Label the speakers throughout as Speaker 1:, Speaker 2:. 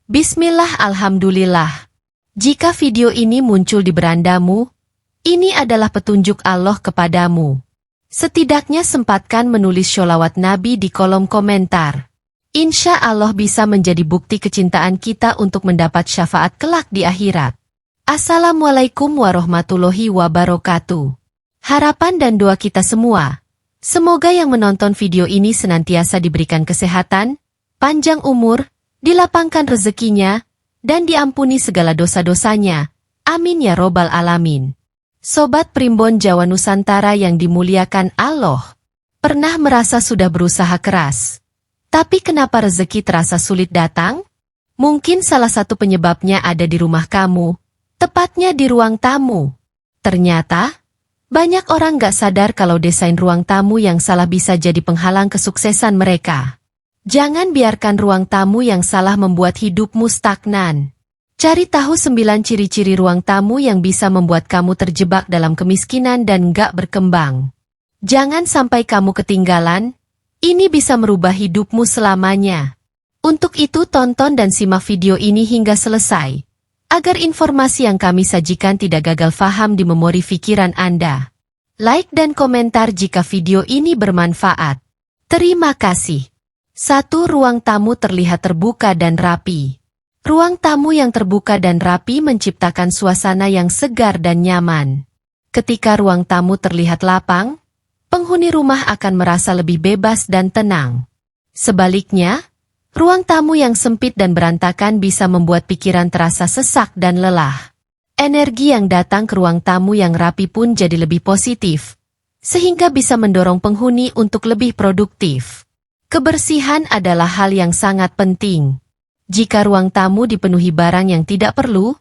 Speaker 1: Bismillah, alhamdulillah. Jika video ini muncul di berandamu, ini adalah petunjuk Allah kepadamu. Setidaknya sempatkan menulis sholawat Nabi di kolom komentar. Insya Allah bisa menjadi bukti kecintaan kita untuk mendapat syafaat kelak di akhirat. Assalamualaikum warahmatullahi wabarakatuh. Harapan dan doa kita semua, semoga yang menonton video ini senantiasa diberikan kesehatan, panjang umur, dilapangkan rezekinya, dan diampuni segala dosa-dosanya. Amin ya robbal alamin. Sobat Primbon Jawa Nusantara yang dimuliakan Allah, pernah merasa sudah berusaha keras, tapi kenapa rezeki terasa sulit datang? Mungkin salah satu penyebabnya ada di rumah kamu, tepatnya di ruang tamu. Ternyata, banyak orang gak sadar kalau desain ruang tamu yang salah bisa jadi penghalang kesuksesan mereka. Jangan biarkan ruang tamu yang salah membuat hidupmu stagnan. Cari tahu 9 ciri-ciri ruang tamu yang bisa membuat kamu terjebak dalam kemiskinan dan gak berkembang. Jangan sampai kamu ketinggalan, ini bisa merubah hidupmu selamanya. Untuk itu tonton dan simak video ini hingga selesai, agar informasi yang kami sajikan tidak gagal faham di memori pikiran Anda. Like dan komentar jika video ini bermanfaat. Terima kasih. 1. Ruang tamu terlihat terbuka dan rapi. Ruang tamu yang terbuka dan rapi menciptakan suasana yang segar dan nyaman. Ketika ruang tamu terlihat lapang, penghuni rumah akan merasa lebih bebas dan tenang. Sebaliknya, ruang tamu yang sempit dan berantakan bisa membuat pikiran terasa sesak dan lelah. Energi yang datang ke ruang tamu yang rapi pun jadi lebih positif, sehingga bisa mendorong penghuni untuk lebih produktif. Kebersihan adalah hal yang sangat penting. Jika ruang tamu dipenuhi barang yang tidak perlu,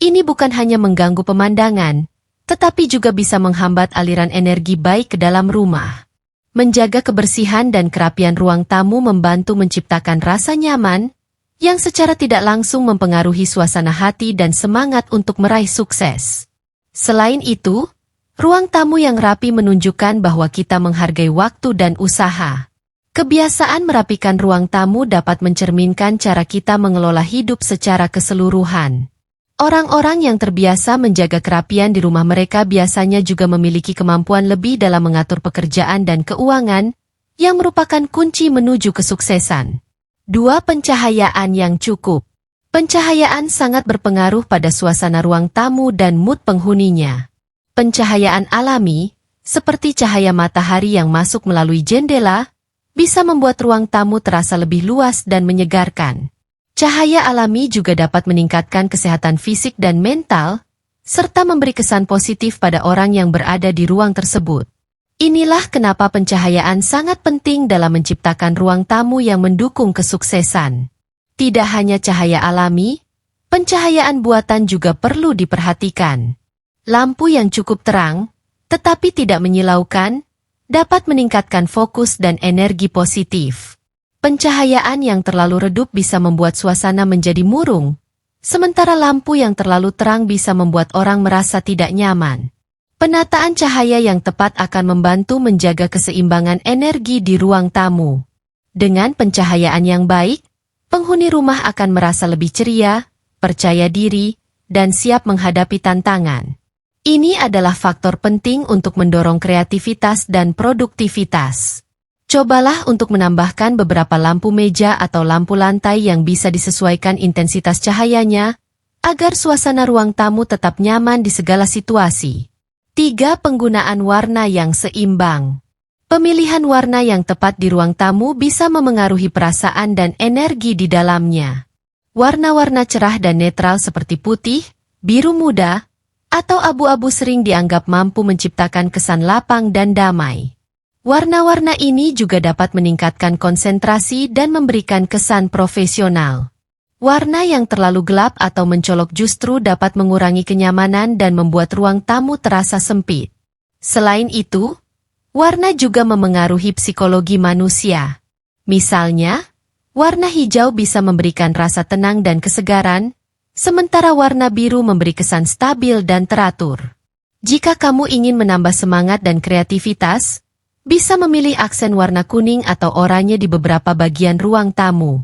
Speaker 1: ini bukan hanya mengganggu pemandangan, tetapi juga bisa menghambat aliran energi baik ke dalam rumah. Menjaga kebersihan dan kerapian ruang tamu membantu menciptakan rasa nyaman, yang secara tidak langsung mempengaruhi suasana hati dan semangat untuk meraih sukses. Selain itu, ruang tamu yang rapi menunjukkan bahwa kita menghargai waktu dan usaha. Kebiasaan merapikan ruang tamu dapat mencerminkan cara kita mengelola hidup secara keseluruhan. Orang-orang yang terbiasa menjaga kerapian di rumah mereka biasanya juga memiliki kemampuan lebih dalam mengatur pekerjaan dan keuangan, yang merupakan kunci menuju kesuksesan. 2. Pencahayaan yang cukup. Pencahayaan sangat berpengaruh pada suasana ruang tamu dan mood penghuninya. Pencahayaan alami, seperti cahaya matahari yang masuk melalui jendela, bisa membuat ruang tamu terasa lebih luas dan menyegarkan. Cahaya alami juga dapat meningkatkan kesehatan fisik dan mental, serta memberi kesan positif pada orang yang berada di ruang tersebut. Inilah kenapa pencahayaan sangat penting dalam menciptakan ruang tamu yang mendukung kesuksesan. Tidak hanya cahaya alami, pencahayaan buatan juga perlu diperhatikan. Lampu yang cukup terang, tetapi tidak menyilaukan, dapat meningkatkan fokus dan energi positif. Pencahayaan yang terlalu redup bisa membuat suasana menjadi murung, sementara lampu yang terlalu terang bisa membuat orang merasa tidak nyaman. Penataan cahaya yang tepat akan membantu menjaga keseimbangan energi di ruang tamu. Dengan pencahayaan yang baik, penghuni rumah akan merasa lebih ceria, percaya diri, dan siap menghadapi tantangan. Ini adalah faktor penting untuk mendorong kreativitas dan produktivitas. Cobalah untuk menambahkan beberapa lampu meja atau lampu lantai yang bisa disesuaikan intensitas cahayanya, agar suasana ruang tamu tetap nyaman di segala situasi. 3. Penggunaan warna yang seimbang. Pemilihan warna yang tepat di ruang tamu bisa memengaruhi perasaan dan energi di dalamnya. Warna-warna cerah dan netral seperti putih, biru muda, atau abu-abu sering dianggap mampu menciptakan kesan lapang dan damai. Warna-warna ini juga dapat meningkatkan konsentrasi dan memberikan kesan profesional. Warna yang terlalu gelap atau mencolok justru dapat mengurangi kenyamanan dan membuat ruang tamu terasa sempit. Selain itu, warna juga memengaruhi psikologi manusia. Misalnya, warna hijau bisa memberikan rasa tenang dan kesegaran, sementara warna biru memberi kesan stabil dan teratur. Jika kamu ingin menambah semangat dan kreativitas, bisa memilih aksen warna kuning atau oranye di beberapa bagian ruang tamu.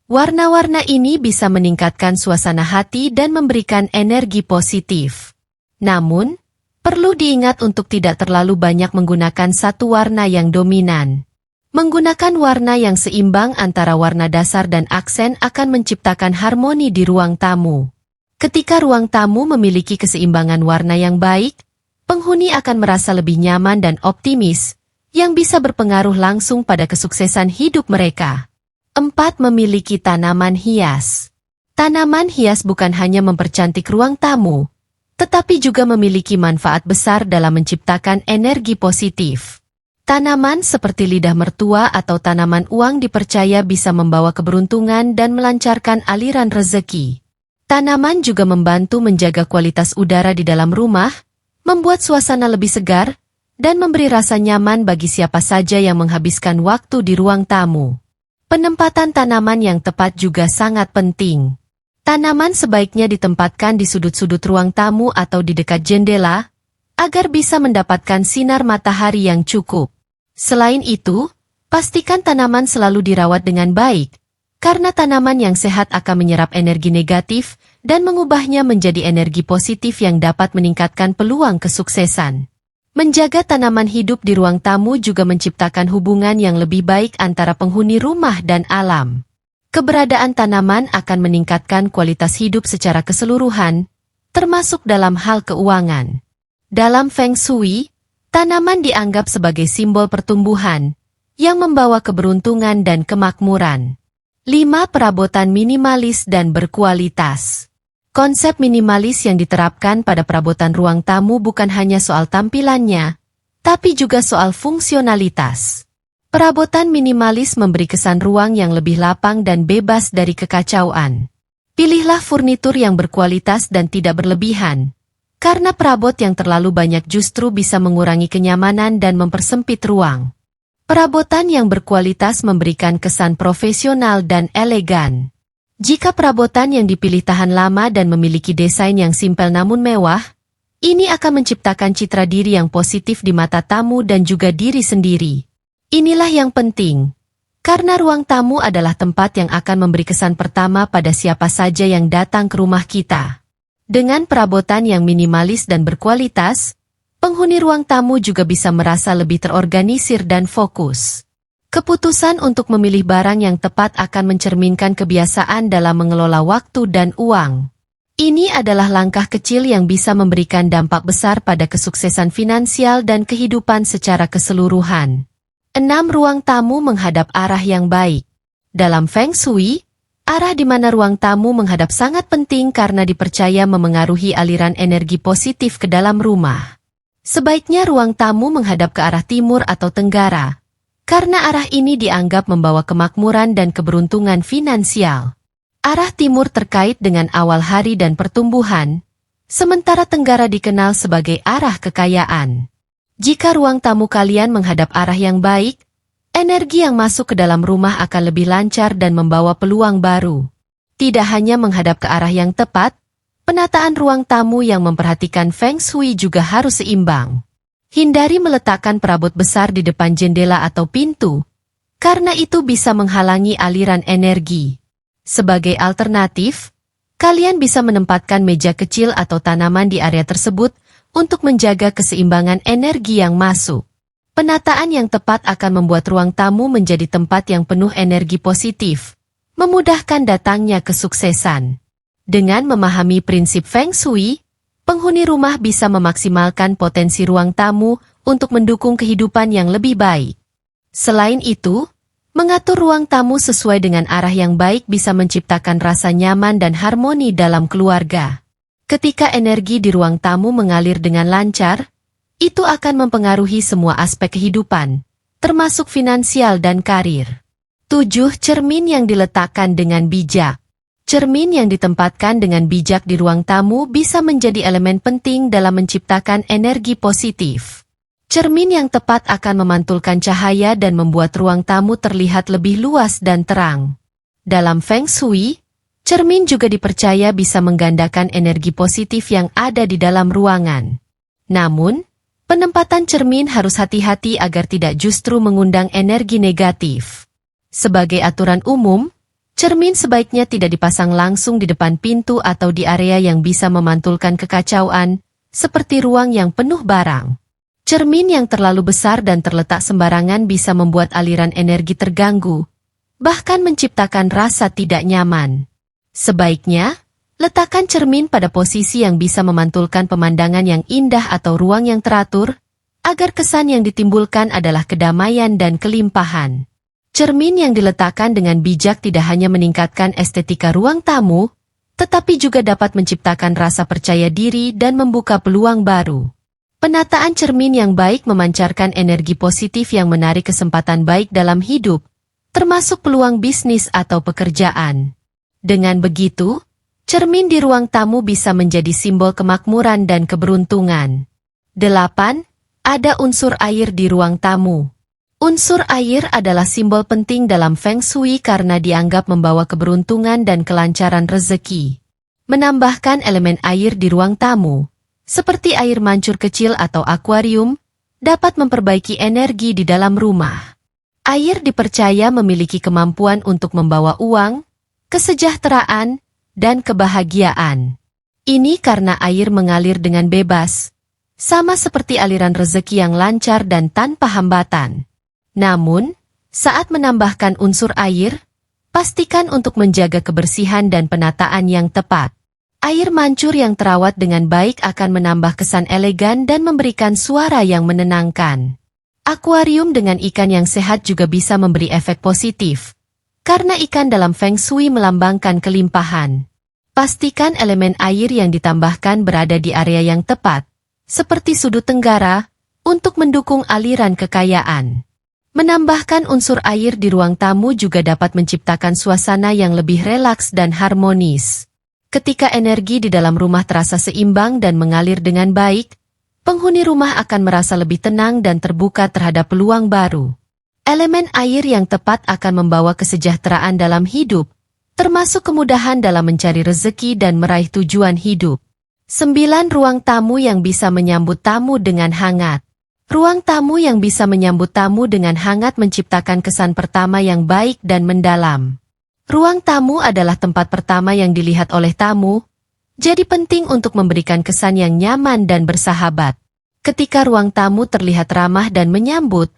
Speaker 1: Warna-warna ini bisa meningkatkan suasana hati dan memberikan energi positif. Namun, perlu diingat untuk tidak terlalu banyak menggunakan satu warna yang dominan. Menggunakan warna yang seimbang antara warna dasar dan aksen akan menciptakan harmoni di ruang tamu. Ketika ruang tamu memiliki keseimbangan warna yang baik, penghuni akan merasa lebih nyaman dan optimis, yang bisa berpengaruh langsung pada kesuksesan hidup mereka. 4. Memiliki tanaman hias. Tanaman hias bukan hanya mempercantik ruang tamu, tetapi juga memiliki manfaat besar dalam menciptakan energi positif. Tanaman seperti lidah mertua atau tanaman uang dipercaya bisa membawa keberuntungan dan melancarkan aliran rezeki. Tanaman juga membantu menjaga kualitas udara di dalam rumah, membuat suasana lebih segar, dan memberi rasa nyaman bagi siapa saja yang menghabiskan waktu di ruang tamu. Penempatan tanaman yang tepat juga sangat penting. Tanaman sebaiknya ditempatkan di sudut-sudut ruang tamu atau di dekat jendela, agar bisa mendapatkan sinar matahari yang cukup. Selain itu, pastikan tanaman selalu dirawat dengan baik, karena tanaman yang sehat akan menyerap energi negatif dan mengubahnya menjadi energi positif yang dapat meningkatkan peluang kesuksesan. Menjaga tanaman hidup di ruang tamu juga menciptakan hubungan yang lebih baik antara penghuni rumah dan alam. Keberadaan tanaman akan meningkatkan kualitas hidup secara keseluruhan, termasuk dalam hal keuangan. Dalam Feng Shui, tanaman dianggap sebagai simbol pertumbuhan, yang membawa keberuntungan dan kemakmuran. 5. Perabotan minimalis dan berkualitas. Konsep minimalis yang diterapkan pada perabotan ruang tamu bukan hanya soal tampilannya, tapi juga soal fungsionalitas. Perabotan minimalis memberi kesan ruang yang lebih lapang dan bebas dari kekacauan. Pilihlah furnitur yang berkualitas dan tidak berlebihan, karena perabot yang terlalu banyak justru bisa mengurangi kenyamanan dan mempersempit ruang. Perabotan yang berkualitas memberikan kesan profesional dan elegan. Jika perabotan yang dipilih tahan lama dan memiliki desain yang simpel namun mewah, ini akan menciptakan citra diri yang positif di mata tamu dan juga diri sendiri. Inilah yang penting, karena ruang tamu adalah tempat yang akan memberi kesan pertama pada siapa saja yang datang ke rumah kita. Dengan perabotan yang minimalis dan berkualitas, penghuni ruang tamu juga bisa merasa lebih terorganisir dan fokus. Keputusan untuk memilih barang yang tepat akan mencerminkan kebiasaan dalam mengelola waktu dan uang. Ini adalah langkah kecil yang bisa memberikan dampak besar pada kesuksesan finansial dan kehidupan secara keseluruhan. 6. Ruang tamu menghadap arah yang baik. Dalam Feng Shui, arah di mana ruang tamu menghadap sangat penting karena dipercaya memengaruhi aliran energi positif ke dalam rumah. Sebaiknya ruang tamu menghadap ke arah timur atau tenggara, karena arah ini dianggap membawa kemakmuran dan keberuntungan finansial. Arah timur terkait dengan awal hari dan pertumbuhan, sementara tenggara dikenal sebagai arah kekayaan. Jika ruang tamu kalian menghadap arah yang baik, energi yang masuk ke dalam rumah akan lebih lancar dan membawa peluang baru. Tidak hanya menghadap ke arah yang tepat, penataan ruang tamu yang memperhatikan Feng Shui juga harus seimbang. Hindari meletakkan perabot besar di depan jendela atau pintu, karena itu bisa menghalangi aliran energi. Sebagai alternatif, kalian bisa menempatkan meja kecil atau tanaman di area tersebut untuk menjaga keseimbangan energi yang masuk. Penataan yang tepat akan membuat ruang tamu menjadi tempat yang penuh energi positif, memudahkan datangnya kesuksesan. Dengan memahami prinsip Feng Shui, penghuni rumah bisa memaksimalkan potensi ruang tamu untuk mendukung kehidupan yang lebih baik. Selain itu, mengatur ruang tamu sesuai dengan arah yang baik bisa menciptakan rasa nyaman dan harmoni dalam keluarga. Ketika energi di ruang tamu mengalir dengan lancar, itu akan mempengaruhi semua aspek kehidupan, termasuk finansial dan karir. 7. Cermin yang diletakkan dengan bijak. Cermin yang ditempatkan dengan bijak di ruang tamu bisa menjadi elemen penting dalam menciptakan energi positif. Cermin yang tepat akan memantulkan cahaya dan membuat ruang tamu terlihat lebih luas dan terang. Dalam Feng Shui, cermin juga dipercaya bisa menggandakan energi positif yang ada di dalam ruangan. Namun, penempatan cermin harus hati-hati agar tidak justru mengundang energi negatif. Sebagai aturan umum, Cermin sebaiknya tidak dipasang langsung di depan pintu atau di area yang bisa memantulkan kekacauan, seperti ruang yang penuh barang. Cermin yang terlalu besar dan terletak sembarangan bisa membuat aliran energi terganggu, bahkan menciptakan rasa tidak nyaman. Sebaiknya, letakkan cermin pada posisi yang bisa memantulkan pemandangan yang indah atau ruang yang teratur, agar kesan yang ditimbulkan adalah kedamaian dan kelimpahan. Cermin yang diletakkan dengan bijak tidak hanya meningkatkan estetika ruang tamu, tetapi juga dapat menciptakan rasa percaya diri dan membuka peluang baru. Penataan cermin yang baik memancarkan energi positif yang menarik kesempatan baik dalam hidup, termasuk peluang bisnis atau pekerjaan. Dengan begitu, cermin di ruang tamu bisa menjadi simbol kemakmuran dan keberuntungan. 8. Ada unsur air di ruang tamu. Unsur air adalah simbol penting dalam Feng Shui karena dianggap membawa keberuntungan dan kelancaran rezeki. Menambahkan elemen air di ruang tamu, seperti air mancur kecil atau akuarium, dapat memperbaiki energi di dalam rumah. Air dipercaya memiliki kemampuan untuk membawa uang, kesejahteraan, dan kebahagiaan. Ini karena air mengalir dengan bebas, sama seperti aliran rezeki yang lancar dan tanpa hambatan. Namun, saat menambahkan unsur air, pastikan untuk menjaga kebersihan dan penataan yang tepat. Air mancur yang terawat dengan baik akan menambah kesan elegan dan memberikan suara yang menenangkan. Akuarium dengan ikan yang sehat juga bisa memberi efek positif, karena ikan dalam Feng Shui melambangkan kelimpahan. Pastikan elemen air yang ditambahkan berada di area yang tepat, seperti sudut tenggara, untuk mendukung aliran kekayaan. Menambahkan unsur air di ruang tamu juga dapat menciptakan suasana yang lebih relaks dan harmonis. Ketika energi di dalam rumah terasa seimbang dan mengalir dengan baik, penghuni rumah akan merasa lebih tenang dan terbuka terhadap peluang baru. Elemen air yang tepat akan membawa kesejahteraan dalam hidup, termasuk kemudahan dalam mencari rezeki dan meraih tujuan hidup. 9. Ruang tamu yang bisa menyambut tamu dengan hangat. Ruang tamu yang bisa menyambut tamu dengan hangat menciptakan kesan pertama yang baik dan mendalam. Ruang tamu adalah tempat pertama yang dilihat oleh tamu, jadi penting untuk memberikan kesan yang nyaman dan bersahabat. Ketika ruang tamu terlihat ramah dan menyambut,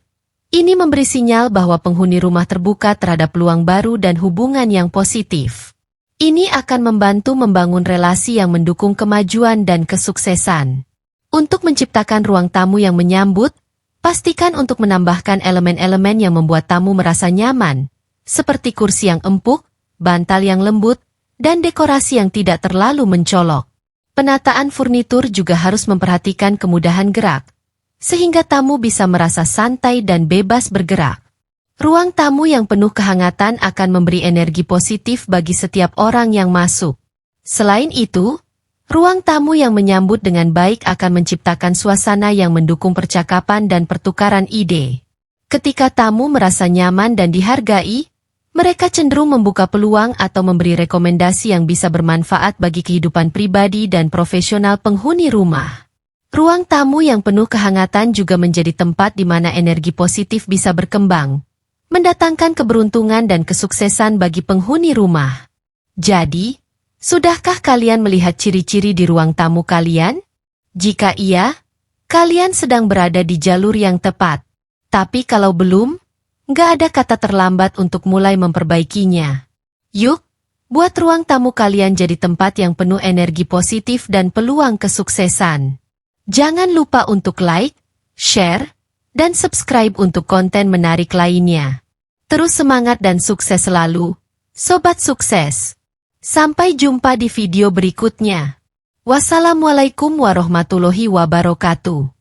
Speaker 1: ini memberi sinyal bahwa penghuni rumah terbuka terhadap peluang baru dan hubungan yang positif. Ini akan membantu membangun relasi yang mendukung kemajuan dan kesuksesan. Untuk menciptakan ruang tamu yang menyambut, pastikan untuk menambahkan elemen-elemen yang membuat tamu merasa nyaman, seperti kursi yang empuk, bantal yang lembut, dan dekorasi yang tidak terlalu mencolok. Penataan furnitur juga harus memperhatikan kemudahan gerak, sehingga tamu bisa merasa santai dan bebas bergerak. Ruang tamu yang penuh kehangatan akan memberi energi positif bagi setiap orang yang masuk. Selain itu, ruang tamu yang menyambut dengan baik akan menciptakan suasana yang mendukung percakapan dan pertukaran ide. Ketika tamu merasa nyaman dan dihargai, mereka cenderung membuka peluang atau memberi rekomendasi yang bisa bermanfaat bagi kehidupan pribadi dan profesional penghuni rumah. Ruang tamu yang penuh kehangatan juga menjadi tempat di mana energi positif bisa berkembang, mendatangkan keberuntungan dan kesuksesan bagi penghuni rumah. Jadi, sudahkah kalian melihat ciri-ciri di ruang tamu kalian? Jika iya, kalian sedang berada di jalur yang tepat. Tapi kalau belum, nggak ada kata terlambat untuk mulai memperbaikinya. Yuk, buat ruang tamu kalian jadi tempat yang penuh energi positif dan peluang kesuksesan. Jangan lupa untuk like, share, dan subscribe untuk konten menarik lainnya. Terus semangat dan sukses selalu, Sobat Sukses! Sampai jumpa di video berikutnya. Wassalamualaikum warahmatullahi wabarakatuh.